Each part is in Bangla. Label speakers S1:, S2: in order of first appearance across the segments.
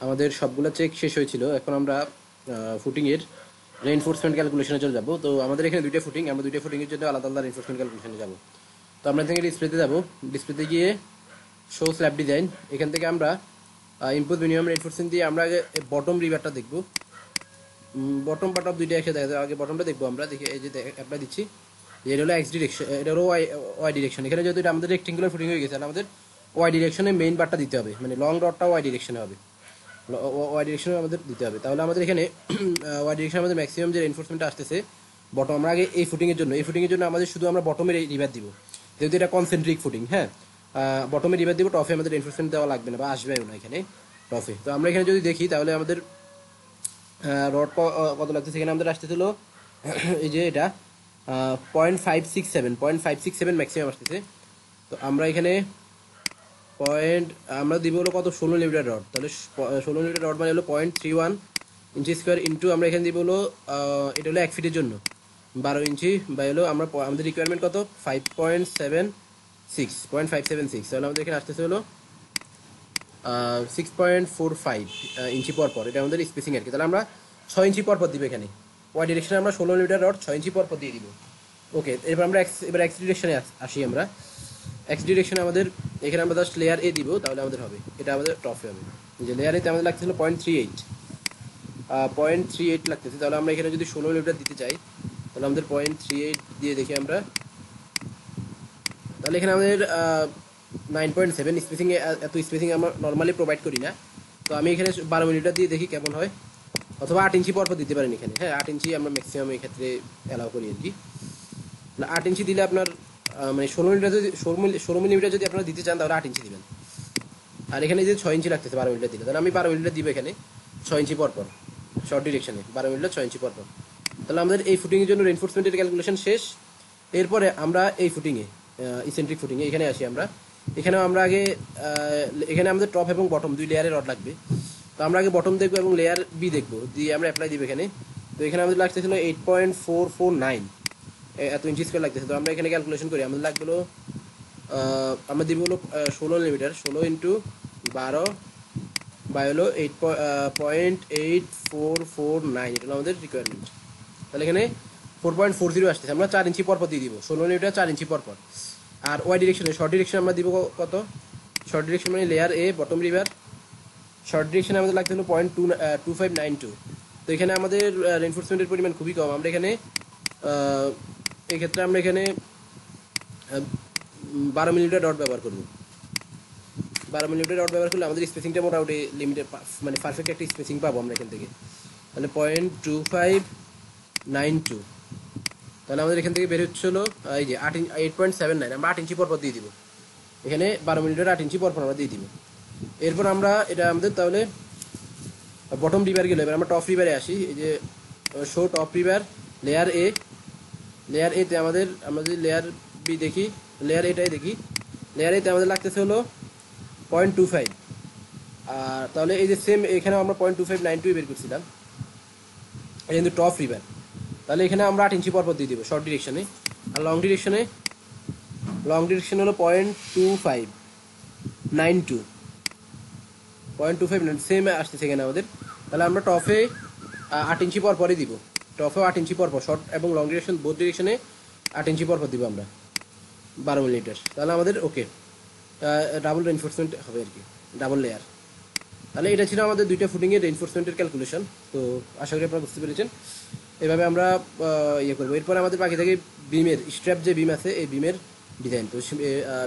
S1: আমাদের সবগুলো চেক শেষ হয়েছিল। এখন আমরা ফুটিংয়ের রেইনফোর্সমেন্ট ক্যালকুলেশনে চলে যাব। তো আমাদের এখানে দুইটা ফুটিং, আমরা দুইটা ফুটিংয়ের জন্য আলাদা আলাদা রেইনফোর্সমেন্ট ক্যালকুলেশনে যাব। তো আমরা এখান থেকে ডিসপ্লেতে যাব, ডিসপ্লেতে গিয়ে শো স্ল্যাব ডিজাইন, এখান থেকে আমরা ইনপুট মিনিমাম রেইনফোর্সমেন্ট দিয়ে আমরা আগে বটম রিভারটা দেখব। বটম পার্ট অফ দুইটা একসাথে দেখা যায়, আগে বটমটা দেখবো আমরা। দেখি এই যে অ্যাপ্লাই দিচ্ছি, এটা হলো এক্স ডিরেকশন, এটা হলো ওয়াই ডিরেকশন। এখানে যেহেতু এটা আমাদের রেক্টেঙ্গুলার ফুটিং হয়ে গেছে, তাহলে আমাদের ওয়াই ডিরেকশনে মেইন পার্টটা দিতে হবে, মানে লং রডটা ওয়াই ডিরেকশনে হবে, ওয়াই ডিরেকশনে আমাদের দিতে হবে। তাহলে আমাদের এখানে ওয়াই ডিরেকশনে আমাদের ম্যাক্সিমাম যে রেনফোর্সমেন্টটা আসতেছে বটম, আমরা আগে এই ফুটিংয়ের জন্য, এই ফুটিংয়ের জন্য আমাদের শুধু আমরা বটমের রিভার দিব, যেহেতু এটা কনসেন্ট্রিক ফুটিং। হ্যাঁ, বটমে রিভার দিব, টফে আমাদের রেনফোর্সমেন্ট দেওয়া লাগবে না বা আসবেও না এখানে টফে। তো আমরা এখানে যদি দেখি তাহলে আমাদের রড কত লাগতেছে, এখানে আমাদের আসতেছিল এই যে এটা 0.567 ম্যাক্সিমাম আসতেছে। তো আমরা এখানে আমরা দিব হলো কত, 16 মিটার রড। তাহলে 16 মিটার রড মানে হলো 0.31 ইঞ্চি স্কোয়ার ইন্টু আমরা এখানে দিব হলো এটা হলো 1 ফিটের জন্য 12 ইঞ্চি, বা হলো আমাদের রিকোয়ারমেন্ট কত, 5.76, তাহলে আমাদের এখানে আসতেছে হলো 6.45 ইঞ্চি পর পর, এটা আমাদের স্পেসিং আর কি। তাহলে আমরা 6 ইঞ্চি পর পর দিব এখানে। ওয়াই ডিরেকশনে আমরা 16 মিটার রড 6 ইঞ্চি পর পর দিয়ে দিব। ওকে, এরপর আমরা এক্স ডিরেকশনে আসি আমরা। এক্স ডিরেকশনে আমাদের এখানে আমরা জাস্ট লেয়ার এ দিব, তাহলে আমাদের হবে, এটা আমাদের টপে হবে। যে লেয়ার এতে আমাদের লাগতেছিল 0.38 লাগতেছে। তাহলে আমরা এখানে যদি 16 মিটার দিতে চাই, তাহলে আমাদের 0.38 দিয়ে দেখি আমরা, তাহলে এখানে আমাদের 9.7 স্পেসিং। এত স্পেসিং আমরা নর্মালি প্রোভাইড করি না। তো আমি এখানে 12 মিটার দিয়ে দেখি কেমন হয়, অথবা 8 ইঞ্চি পর পর দিতে পারেন এখানে। হ্যাঁ, 8 ইঞ্চি আমরা ম্যাক্সিমাম এই ক্ষেত্রে অ্যালাউ করি আর কি। 8 ইঞ্চি দিলে আপনার মানে 16 মিটার যদি 16 মিলিমিটার যদি আপনারা দিতে চান, তাহলে 8 ইঞ্চি দিবেন। আর এখানে যে 6 ইঞ্চি লাগতেছে 12 মিটার দিলে, তাহলে আমি 12 মিটার দিব এখানে 6 ইঞ্চি পর পর, শর্ট ডিরেকশনে 12 মিটার 6 ইঞ্চি পর পর। তাহলে আমাদের এই ফুটিংয়ের জন্য রেনফোর্সমেন্টের ক্যালকুলেশন শেষ। এরপরে আমরা এই ফুটিংয়ে, ইসেন্ট্রিক ফুটিংয়ে এখানে আসি আমরা। এখানেও আমরা আগে এখানে আমাদের টপ এবং বটম দুই লেয়ারের রড লাগবে। তো আমরা আগে বটম দেখবো এবং লেয়ার বি দেখবো, দিয়ে আমরা অ্যাপ্লাই দিব এখানে। তো এখানে আমাদের লাগতেছিল 8.449, এত ইঞ্চি স্কোয়ার লাগতেছে। তো আমরা এখানে ক্যালকুলেশন করি, আমাদের লাগবে হলো আমরা দিব হলো 16 মিটার, 16 × 12 বাই হলো 8.8449, এটা হলো আমাদের রিকোয়ারমেন্ট। তাহলে এখানে 4.40 আসতেছে। আমরা 4 ইঞ্চি পর পর দিয়ে দিব, 16 মিটার 4 ইঞ্চি পর পর। আর ওয়াই ডিরেকশনে, শর্ট ডিরেকশন আমরা দিব কত, শর্ট ডিরেকশন মানে লেয়ার এ বটম রিভার, শর্ট ডিরেকশনে আমাদের লাগতে হলো 0.2592। তো এখানে আমাদের রেনফোর্সমেন্টের পরিমাণ খুবই কম। আমরা এখানে এই ক্ষেত্রে আমরা এখানে 12 মিলিমিটার রড ব্যবহার করব। 12 মিলিমিটার রড ব্যবহার করলে আমাদের স্পেসিংটা মোটামুটি লিমিটেড, মানে পারফেক্ট একটা স্পেসিং পাবো আমরা এখান থেকে। তাহলে 0.2592, তাহলে আমাদের এখান থেকে বের হচ্ছে হলো এই যে 8.79। আমরা 8 ইঞ্চি পর পর দিয়ে দিব এখানে, 12 মিলিমিটার 8 ইঞ্চি পর পর আমরা দিয়ে দিব। এরপর আমরা এটা আমাদের তাহলে বটম রিভার গেলে, এবার আমরা টপ রিভারে আসি। এই যে শো টপ রিভার লেয়ার এ, লেয়ার এতে আমাদের, আমরা যদি লেয়ার বি দেখি, লেয়ার এটাই দেখি, লেয়ার এতে আমাদের লাগতেছে হলো 0.25। আর তাহলে এই যে সেম এখানেও আমরা 0.2592 বের করছিলাম, এটা কিন্তু টপ রিভার। তাহলে এখানে আমরা 8 ইঞ্চি পর পর দিয়ে দিব শর্ট ডিরেকশনে। আর লং ডিরেকশনে হলো 0.2592, 0.25 সেম আসতেছে এখানে আমাদের। তাহলে আমরা টপে 8 ইঞ্চি পর পরই দিব, টপেও 8 ইঞ্চি পর পর, শর্ট এবং লং ডিরেকশন বোথ ডিরেকশনে 8 ইঞ্চি পর পর দিব আমরা 12 মিলিমিটার। তাহলে আমাদের ওকে ডাবল রেনফোর্সমেন্ট হবে আর কি, ডাবল লেয়ার। তাহলে এটা ছিল আমাদের দুইটা ফুটিংয়ের রেনফোর্সমেন্টের ক্যালকুলেশন। তো আশা করি আপনারা বুঝতে পেরেছেন। এভাবে আমরা ইয়ে করবো। এরপর আমাদের বাকি থেকে বিমের স্ট্র্যাপ যে বিম আছে, এই বিমের ডিজাইন, তো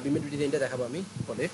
S1: বিমের ডিজাইনটা দেখাবো আমি পরে।